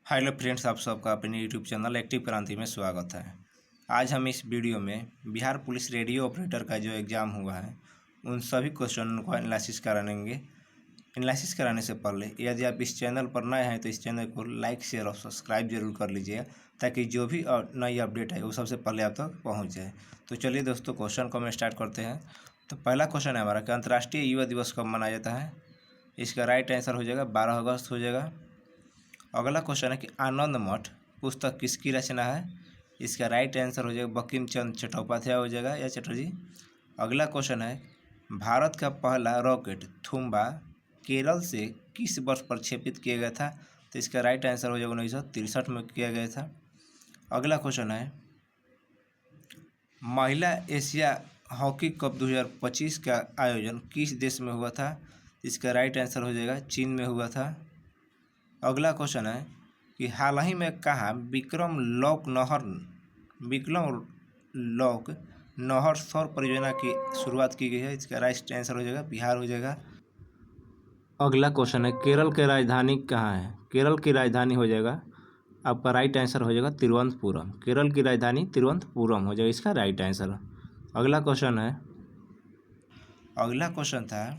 Hello friends, आप सबका अपने यूट्यूब चैनल एक्टिव क्रांति में स्वागत है। आज हम इस वीडियो में बिहार पुलिस रेडियो ऑपरेटर का जो एग्ज़ाम हुआ है उन सभी क्वेश्चन को एनालिसिस कराएंगे। एनालिसिस कराने से पहले यदि आप इस चैनल पर नए हैं तो इस चैनल को लाइक, शेयर और सब्सक्राइब जरूर कर लीजिए ताकि जो भी नई अपडेट है वो सबसे पहले आप तक पहुँच जाए। तो चलिए दोस्तों, क्वेश्चन को हम स्टार्ट करते हैं। तो पहला क्वेश्चन है हमारा कि अंतर्राष्ट्रीय युवा दिवस कब मनाया जाता है। इसका राइट आंसर हो जाएगा 12 अगस्त हो जाएगा। अगला क्वेश्चन है कि आनंद मठ पुस्तक किसकी रचना है। इसका राइट आंसर हो जाएगा बंकिम चंद्र चट्टोपाध्याय हो जाएगा या चटर्जी। अगला क्वेश्चन है भारत का पहला रॉकेट थुम्बा केरल से किस वर्ष प्रक्षेपित किया गया था। तो इसका राइट आंसर हो जाएगा 1963 में किया गया था। अगला क्वेश्चन है महिला एशिया हॉकी कप 2025 का आयोजन किस देश में हुआ था। इसका राइट आंसर हो जाएगा चीन में हुआ था। अगला क्वेश्चन है कि हाल ही में कहाँ विक्रम लॉक नहर सौर परियोजना की शुरुआत की गई है। इसका राइट आंसर हो जाएगा बिहार हो जाएगा। अगला क्वेश्चन है केरल की राजधानी कहाँ है। केरल की राजधानी हो जाएगा, आपका राइट आंसर हो जाएगा तिरुवनंतपुरम। केरल की राजधानी तिरुवनंतपुरम हो जाएगा इसका राइट आंसर। अगला क्वेश्चन था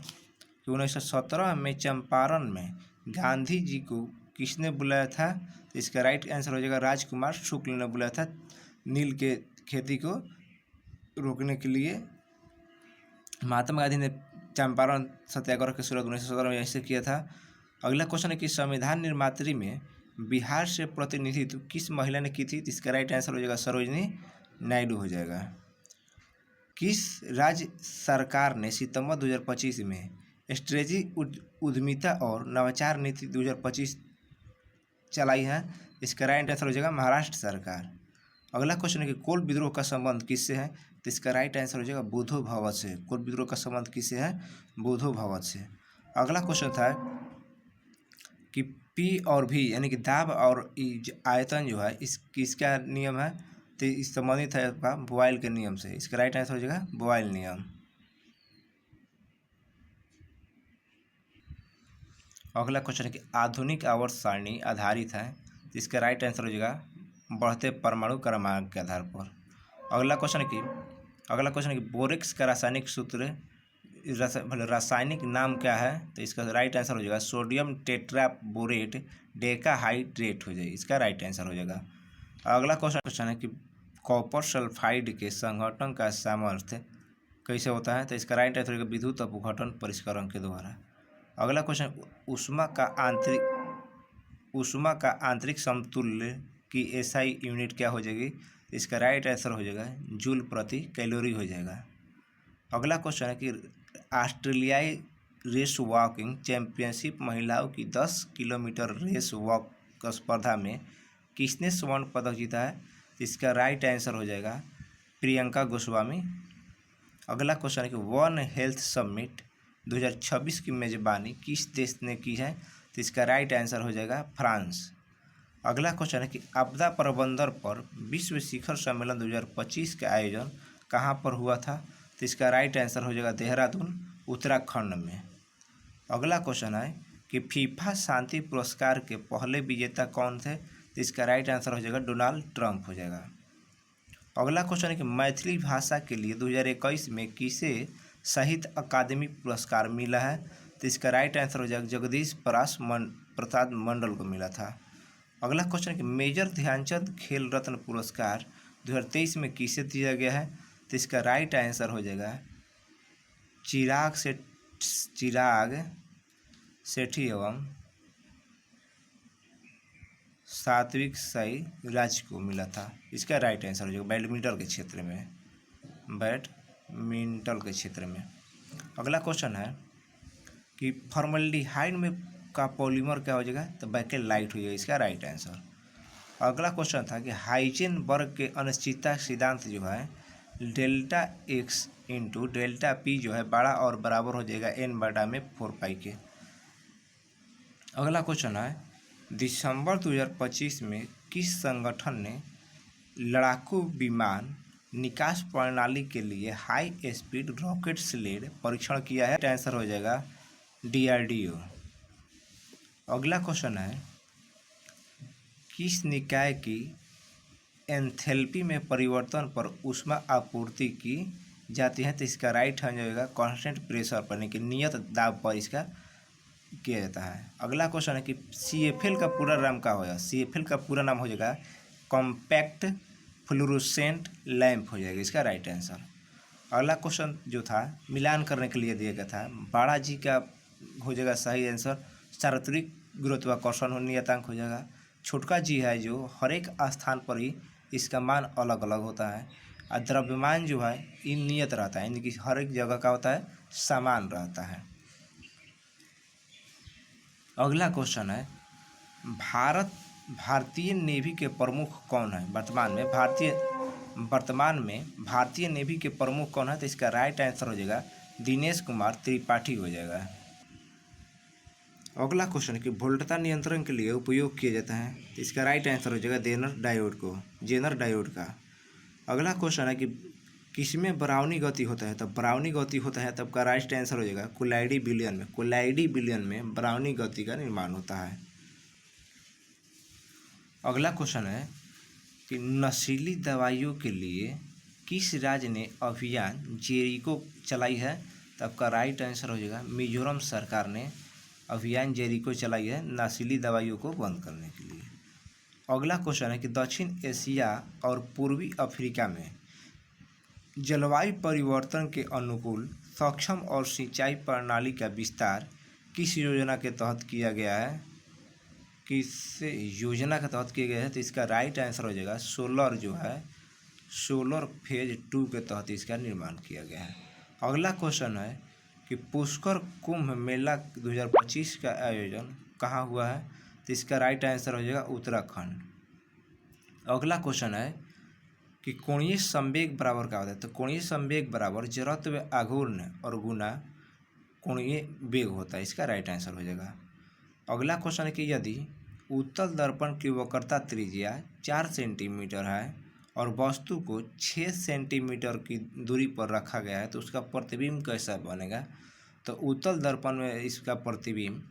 कि 1917 में चंपारण में गांधी जी को किसने बुलाया था। तो इसका राइट आंसर हो जाएगा राजकुमार शुक्ल ने बुलाया था नील के खेती को रोकने के लिए। महात्मा गांधी ने चंपारण सत्याग्रह की शुरुआत 1917 में ऐसे किया था। अगला क्वेश्चन है कि संविधान निर्मात्री में बिहार से प्रतिनिधित्व किस महिला ने की थी। इसका राइट आंसर हो जाएगा सरोजिनी नायडू हो जाएगा। किस राज्य सरकार ने सितंबर 2025 में स्ट्रेटेजिक उद्यमिता और नवाचार नीति 2025 चलाई है। इसका राइट आंसर हो जाएगा महाराष्ट्र सरकार। अगला क्वेश्चन है कि कोल विद्रोह का संबंध किससे है। तो इसका राइट आंसर हो जाएगा बुधो भगत से। कोल विद्रोह का संबंध किससे है, बुधो भगत से। अगला क्वेश्चन था कि पी और भी यानी कि दाब और आयतन जो है किसका नियम है। तो इस संबंधित है आपका बोयल के नियम से। इसका राइट आंसर हो जाएगा बोयल नियम। अगला क्वेश्चन है कि आधुनिक आवर्त सारणी आधारित है। इसका राइट आंसर हो जाएगा बढ़ते परमाणु क्रमांक के आधार पर। अगला क्वेश्चन है कि बोरेक्स का रासायनिक सूत्र रासायनिक नाम क्या है। तो इसका राइट आंसर हो जाएगा सोडियम टेट्राबोरेट डेकाहाइड्रेट हो जाएगा। इसका राइट आंसर हो जाएगा। अगला क्वेश्चन है कि कॉपर सल्फाइड के संघटन का सामर्थ्य कैसे होता है। तो इसका राइट आंसर होगा विद्युत अपघटन परिष्करण के द्वारा। अगला क्वेश्चन ऊष्मा का आंतरिक समतुल्य की एसआई यूनिट क्या हो जाएगी। इसका राइट आंसर हो जाएगा जूल प्रति कैलोरी हो जाएगा। अगला क्वेश्चन है कि ऑस्ट्रेलियाई रेस वॉकिंग चैंपियनशिप महिलाओं की 10 किलोमीटर रेस वॉक स्पर्धा में किसने स्वर्ण पदक जीता है। इसका राइट आंसर हो जाएगा प्रियंका गोस्वामी। अगला क्वेश्चन है कि वन हेल्थ समिट 2026 की मेजबानी किस देश ने की है। तो इसका राइट आंसर हो जाएगा फ्रांस। अगला क्वेश्चन है कि आपदा प्रबंधन पर विश्व शिखर सम्मेलन 2025 का आयोजन कहाँ पर हुआ था। तो इसका राइट आंसर हो जाएगा देहरादून उत्तराखंड में। अगला क्वेश्चन है कि फीफा शांति पुरस्कार के पहले विजेता कौन थे। तो इसका राइट आंसर हो जाएगा डोनाल्ड ट्रंप हो जाएगा। अगला क्वेश्चन है कि मैथिली भाषा के लिए 2021 में किसे साहित्य अकादमी पुरस्कार मिला है। तो इसका राइट आंसर हो जाएगा जगदीश प्रसाद मंडल को मिला था। अगला क्वेश्चन है कि मेजर ध्यानचंद खेल रत्न पुरस्कार 2023 में किसे दिया गया है। तो इसका राइट आंसर हो जाएगा चिराग सेठी एवं सात्विक साईराज को मिला था। इसका राइट आंसर हो जाएगा बैडमिंटन के क्षेत्र में। अगला क्वेश्चन है कि फॉर्मल्डिहाइड में का पॉलीमर क्या हो जाएगा। तो बैकेलाइट हो जाएगा। इसका राइट आंसर। अगला क्वेश्चन था कि हाइजेनबर्ग के अनिश्चितता सिद्धांत जो है delta x into delta P जो है बड़ा और बराबर हो जाएगा n/4 के। अगला क्वेश्चन है दिसंबर 2025 में किस संगठन ने लड़ाकू विमान निकास प्रणाली के लिए हाई स्पीड रॉकेट स्लेड परीक्षण किया है। आंसर हो जाएगा DRDO। अगला क्वेश्चन है किस निकाय की एंथैल्पी में परिवर्तन पर ऊष्मा आपूर्ति की जाती है? तो इसका राइट आंसर होगा कांस्टेंट प्रेशर पर, यानी कि नियत दाब पर इसका किया जाता है। अगला क्वेश्चन है कि CFL का पूरा नाम क्या होगा? CFL का पूरा नाम हो जाएगा कॉम्पैक्ट फ्लोरोसेंट लैंप हो जाएगा इसका राइट आंसर। अगला क्वेश्चन जो था मिलान करने के लिए दिया गया था, बड़ा जी का हो जाएगा सही आंसर सार्वत्रिक गुरुत्वाकर्षण नियतांक हो जाएगा। छोटका जी है जो हर एक स्थान पर ही इसका मान अलग अलग होता है, और द्रव्यमान जो है ये नियत रहता है, यानी कि हर एक जगह का होता है समान रहता है। अगला क्वेश्चन है भारतीय नेवी के प्रमुख कौन है? वर्तमान में भारतीय नेवी के प्रमुख कौन है? तो इसका राइट आंसर हो जाएगा दिनेश कुमार त्रिपाठी हो जाएगा। अगला क्वेश्चन है कि वोल्टता नियंत्रण के लिए उपयोग किया जाता है, तो इसका राइट आंसर हो जाएगा जेनर डायोड का। अगला क्वेश्चन है कि किसमें ब्राउनी गति होता है? तो ब्राउनी गति होता है तब का राइट आंसर हो जाएगा कोलाइडी विलयन में ब्राउनी गति का निर्माण होता है। अगला क्वेश्चन है कि नशीली दवाइयों के लिए किस राज्य ने अभियान जेरिको चलाई है? तो आपका राइट आंसर हो जाएगा मिजोरम सरकार ने अभियान जेरिको चलाई है नशीली दवाइयों को बंद करने के लिए। अगला क्वेश्चन है कि दक्षिण एशिया और पूर्वी अफ्रीका में जलवायु परिवर्तन के अनुकूल सक्षम और सिंचाई प्रणाली का विस्तार किस योजना के तहत किया गया है? तो इसका राइट आंसर हो जाएगा सोलर फेज 2 के तहत इसका निर्माण किया गया है। अगला क्वेश्चन है कि पुष्कर कुंभ मेला 2025 का आयोजन कहाँ हुआ है? तो इसका राइट आंसर हो जाएगा उत्तराखंड। अगला क्वेश्चन है कि कोणीय संवेग बराबर क्या होता है? तो कोणीय संवेग बराबर जड़त्व आघूर्ण और गुना कोणीय वेग होता है, इसका राइट आंसर हो जाएगा। अगला क्वेश्चन है कि यदि उत्तल दर्पण की वक्रता त्रिज्या 4 सेंटीमीटर है और वस्तु को 6 सेंटीमीटर की दूरी पर रखा गया है तो उसका प्रतिबिंब कैसा बनेगा? तो उत्तल दर्पण में इसका प्रतिबिंब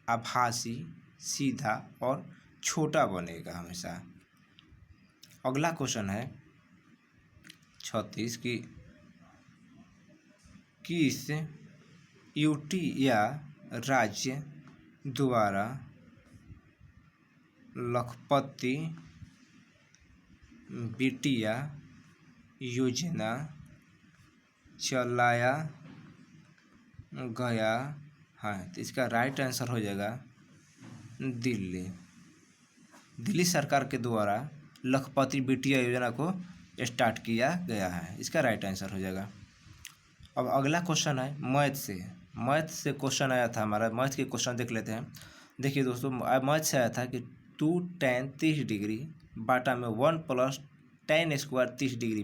आभासी, सीधा और छोटा बनेगा हमेशा। अगला क्वेश्चन है 36 की किस यूटी या राज्य द्वारा लखपति बिटिया योजना चलाया गया है? तो इसका राइट आंसर हो जाएगा दिल्ली सरकार के द्वारा लखपति बिटिया योजना को स्टार्ट किया गया है, इसका राइट आंसर हो जाएगा। अब अगला क्वेश्चन है मैथ से क्वेश्चन आया था हमारा, मैथ के क्वेश्चन देख लेते हैं। देखिए दोस्तों मैथ से आया था कि 2 tan 30 डिग्री बाटा में 1 + tan स्क्वायर 30 डिग्री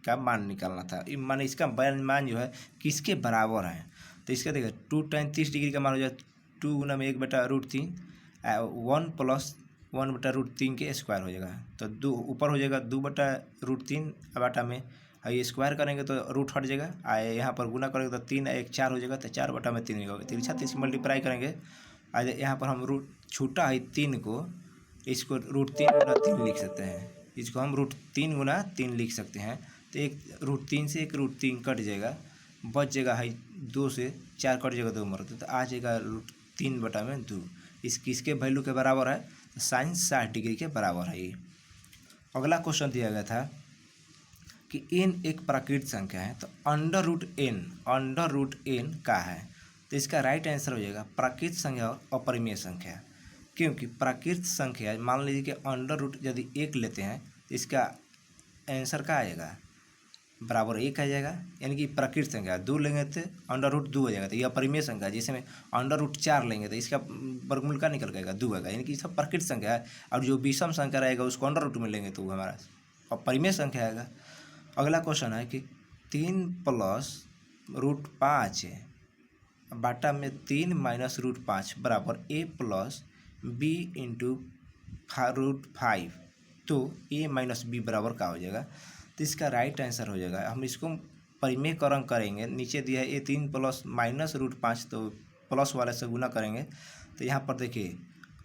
का मान निकालना था। माने इसका मान जो है किसके बराबर है? तो इसका देखिए 2 tan 30 डिग्री का मान हो जाए 2 × 1/√3 1 + 1/√3 के स्क्वायर हो जाएगा। तो 2 ऊपर हो जाएगा 2/√3 बाटा में ये स्क्वायर करेंगे तो रूट हट जाएगा, यहाँ पर गुना करेंगे तो 3 1 4 हो जाएगा, तो 4/3 होगा। 3 मल्टीप्लाई करेंगे, आज यहाँ पर हम रूट छूटा है 3 को, इसको √3 × 3 लिख सकते हैं, इसको हम √3 × 3 लिख सकते हैं। तो एक √3 से एक √3 कट जाएगा, बच जाएगा है 2 से 4 कट जाएगा 2 मरते, तो आ जाएगा √3/2। किसके वैल्यू के बराबर है? तो साइन 60 डिग्री के बराबर है ये। अगला क्वेश्चन दिया गया था कि n एक प्राकृत संख्या है, तो √n का है? तो इसका राइट आंसर हो जाएगा प्राकृत संख्या और अपरिमेय संख्या। क्योंकि प्राकृत संख्या मान लीजिए कि √ यदि 1 लेते हैं तो इसका आंसर क्या आएगा? बराबर 1 आ जाएगा, यानी कि प्राकृत संख्या 2 लेंगे तो √2 हो जाएगा। तो यह अपरिमेय संख्या जैसे में √4 लेंगे तो इसका वर्गमूल का निकल जाएगा 2 आएगा, यानी कि सब प्राकृत संख्या है। और जो विषम संख्या रहेगा उसको √ में लेंगे तो वो हमारा अपरिमेय संख्या आएगा। अगला क्वेश्चन है कि 3 + √5 बाटा में 3 - √5 बराबर a + b × √5, तो a - b बराबर क्या हो जाएगा? तो इसका राइट आंसर हो जाएगा, हम इसको परिमेयकरण करेंगे, नीचे दिया है a 3 + - √5, तो प्लस वाले से गुना करेंगे तो यहाँ पर देखिए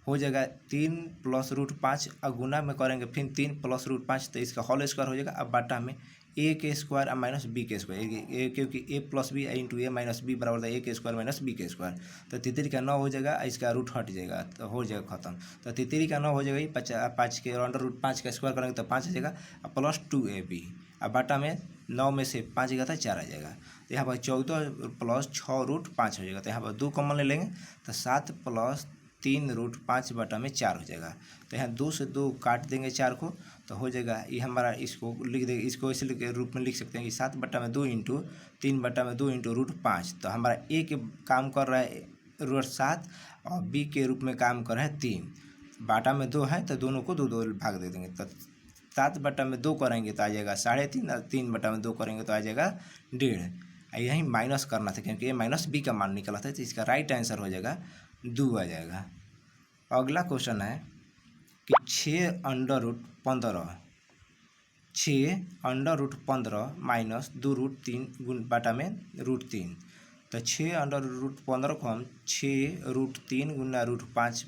हो जाएगा 3 प्लस रूट 5, और गुना में करेंगे फिर 3 प्लस रूट 5, तो इसका होल स्क्वायर हो जाएगा। अब बाटा में ए के स्क्वायर माइनस बी के स्क्वायर, क्योंकि ए प्लस बी इंटू ए माइनस बी बराबर था ए के स्क्वायर माइनस बी के स्क्वायर। तो तितरी का 9 हो जाएगा, इसका रूट हट जाएगा तो हो जाएगा खत्म। तो तितरी का 9 हो जाएगा, 5 के अंडर रूट 5 का स्क्वायर करेंगे तो 5 आ जाएगा, प्लस 2ab। अब बाटा में 9 में से 5 गया था 4 आ जाएगा। तो यहाँ पर 14 प्लस 6 रूट 5 हो जाएगा। तो यहाँ पर 2 कॉमन ले लेंगे तो 7 प्लस 3 रूट 5 बटा में 4 हो जाएगा। तो यहाँ 2 से 2 काट देंगे 4 को, तो हो जाएगा ये हमारा, इसको लिख देंगे, इसको इस रूप में लिख सकते हैं कि 7 बटा में 2 इंटू 3 बटा में 2 इंटू रूट 5। तो हमारा ए के काम कर रहा है रूट 7 और बी के रूप में काम कर रहा है 3। बाटा में 2 है तो दोनों को 2 भाग दे देंगे। तो 7 बटा में 2 करेंगे तो आ जाएगा 3.5, और 3 बटा में 2 करेंगे तो आ जाएगा 1.5। यही माइनस करना था क्योंकि ये माइनस बी का मान निकला था, तो इसका राइट आंसर हो जाएगा 2 आ जाएगा। अगला क्वेश्चन है कि 6 अंडर रूट 15 माइनस 2 रूट 3 गुण बाटा में रूट 3। तो 6 अंडर रूट 15 को हम 6 रूट 3 गुना रूट 5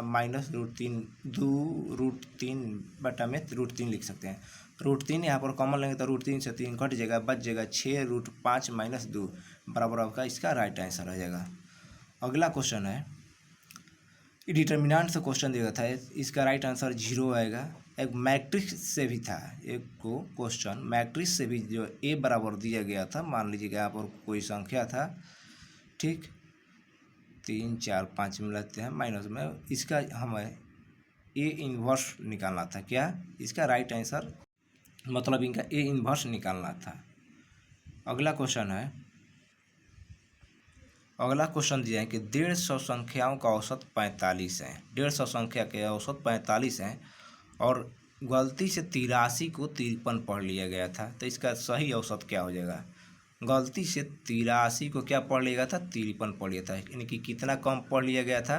माइनस रूट 3, 2 रूट 3 बटा में रूट 3 लिख सकते हैं। रूट 3 यहाँ पर कॉमन लेंगे तो रूट 3 से 3 कट जाएगा, बच जाएगा 6 रूट 5 माइनस 2 बराबर आपका इसका राइट आंसर हो जाएगा। अगला क्वेश्चन है, डिटर्मिनेंट से क्वेश्चन दिया था, इसका राइट आंसर 0 आएगा। एक मैट्रिक्स से भी था, एक को क्वेश्चन मैट्रिक्स से भी जो ए बराबर दिया गया था, मान लीजिए यहाँ पर कोई संख्या था, ठीक, 3 4 5 मिलाते हैं माइनस में, इसका हमें ए इन्वर्स निकालना था। क्या इसका राइट आंसर, मतलब इनका ए इन्वर्स निकालना था। अगला क्वेश्चन दिया है कि 150 संख्याओं का औसत 45 है। 150 संख्या के औसत 45 हैं और गलती से 83 को 53 पढ़ लिया गया था, तो इसका सही औसत क्या हो जाएगा। गलती से 83 को क्या पढ़ लिया गया था, 53 पढ़ लिया था, यानी कि कितना कम पढ़ लिया गया था,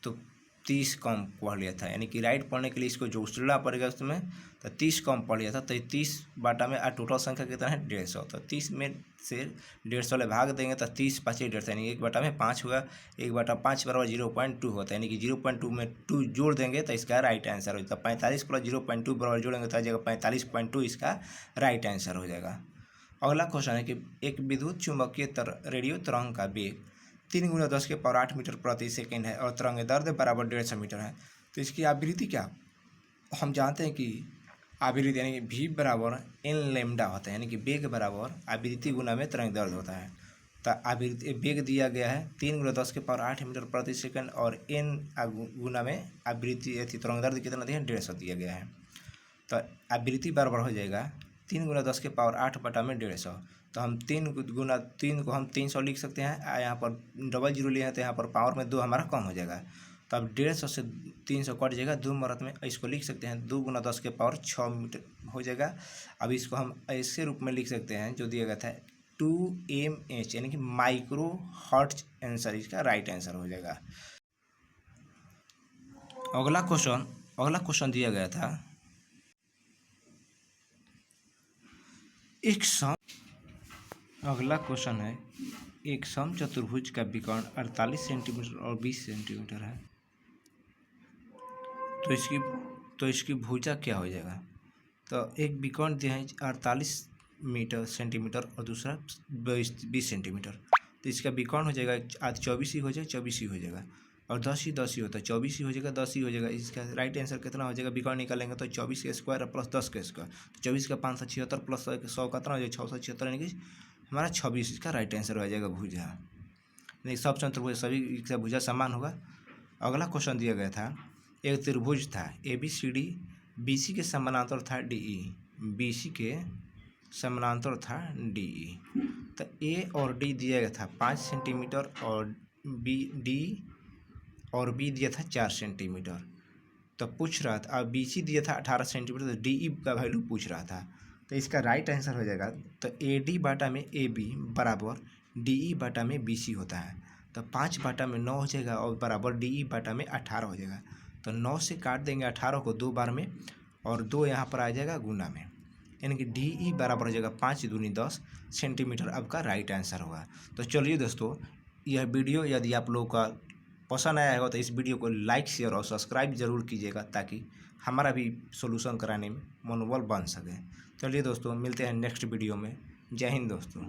तो 30 कम पढ़ लिया था। यानी कि राइट पढ़ने के लिए इसको जोड़ना पड़ेगा उसमें, तो 30 कम पढ़ लिया था। तो 30 बाटा में टोटल संख्या कितना है 150, तो 30 में से 150 वाले भाग देंगे तो 30 5 150, यानी 1 बटा में 5 होगा। 1 बटा 5 बराबर 0.2 होता है, यानी कि 0.2 में 2 जोड़ देंगे तो इसका राइट आंसर हो जाता है। 45 प्लस 0.2 बराबर जोड़ेंगे तो आ जाएगा 45.2, इसका राइट आंसर हो जाएगा। अगला क्वेश्चन है कि एक विद्युत चुंबकीय रेडियो तरंग का वेग 3 × 10 के पावर 8 मीटर प्रति सेकंड है और तरंग दैर्ध्य बराबर 150 मीटर है। तो इसकी आवृत्ति क्या, हम जानते हैं कि आवृत्ति यानी कि v बराबर n लैम्डा होता है, यानी कि वेग बराबर आवृत्ति गुना में तरंग दैर्ध्य होता है। तो आवृत्ति वेग दिया गया है 3 × 10 के पावर 8 मीटर प्रति सेकंड और n गुना में आवृत्ति तरंग दैर्ध्य कितना दिया है 150 दिया गया है। तो आवृत्ति बराबर हो जाएगा 3 × 10 के पावर 8 बटा में 150। तो हम 3 गुना 3 को हम 300 लिख सकते हैं, यहाँ पर डबल जीरो लिए हैं तो यहाँ पर पावर में 2 हमारा कम हो जाएगा। तो अब 150 से 300 कट जाएगा, 2 मरत में इसको लिख सकते हैं 2 × 10 के पावर 6 मीटर हो जाएगा। अब इसको हम ऐसे रूप में लिख सकते हैं जो दिया गया था 2mH, यानी कि माइक्रो हर्ट्ज आंसर, इसका राइट आंसर हो जाएगा। अगला क्वेश्चन दिया गया था, अगला क्वेश्चन है, एक समचतुर्भुज का विकर्ण 48 सेंटीमीटर और 20 सेंटीमीटर है, तो इसकी भुजा क्या हो जाएगा। तो एक विकर्ण दिया है 48 सेंटीमीटर और दूसरा 20 सेंटीमीटर, तो इसका विकर्ण हो जाएगा आज 24 ही हो जाएगा, 24 ही हो जाएगा, और 10 ही होता है, 24 ही हो जाएगा, 10 ही हो जाएगा। इसका राइट आंसर कितना हो जाएगा, विकर्ण निकालेंगे तो 24 के स्क्वायर प्लस 10 के स्क्वायर, तो 24 का 576 प्लस 100 कितना हो जाएगा 676, यानी कि हमारा 26, इसका राइट आंसर हो जाएगा भुजा। नहीं, सब चतुर्भुज सभी का भुजा समान होगा। अगला क्वेश्चन दिया गया था, एक त्रिभुज था ABCD, BC के समानांतर था DE, BC के समानांतर था DE। तो A और D दिया गया था 5 सेंटीमीटर और D और B दिया था 4 सेंटीमीटर। तो पूछ रहा था, और BC दिया था 18 सेंटीमीटर, तो DE का वैल्यू पूछ रहा था। तो इसका राइट आंसर हो जाएगा, तो AD बटा में AB बराबर DE बटा में BC होता है। तो 5 बटा में 9 हो जाएगा और बराबर DE बटा में 18 हो जाएगा। तो 9 से काट देंगे 18 को 2 बार में, और 2 यहाँ पर आ जाएगा गुना में, यानी कि DE बराबर हो जाएगा 5 दूनी 10 सेंटीमीटर, आपका राइट आंसर होगा। तो चलिए दोस्तों, यह वीडियो यदि आप लोगों का पसंद आया होगा तो इस वीडियो को लाइक शेयर और सब्सक्राइब जरूर कीजिएगा, ताकि हमारा भी सोल्यूशन कराने में मनोबल बन सके। चलिए दोस्तों, मिलते हैं नेक्स्ट वीडियो में। जय हिंद दोस्तों।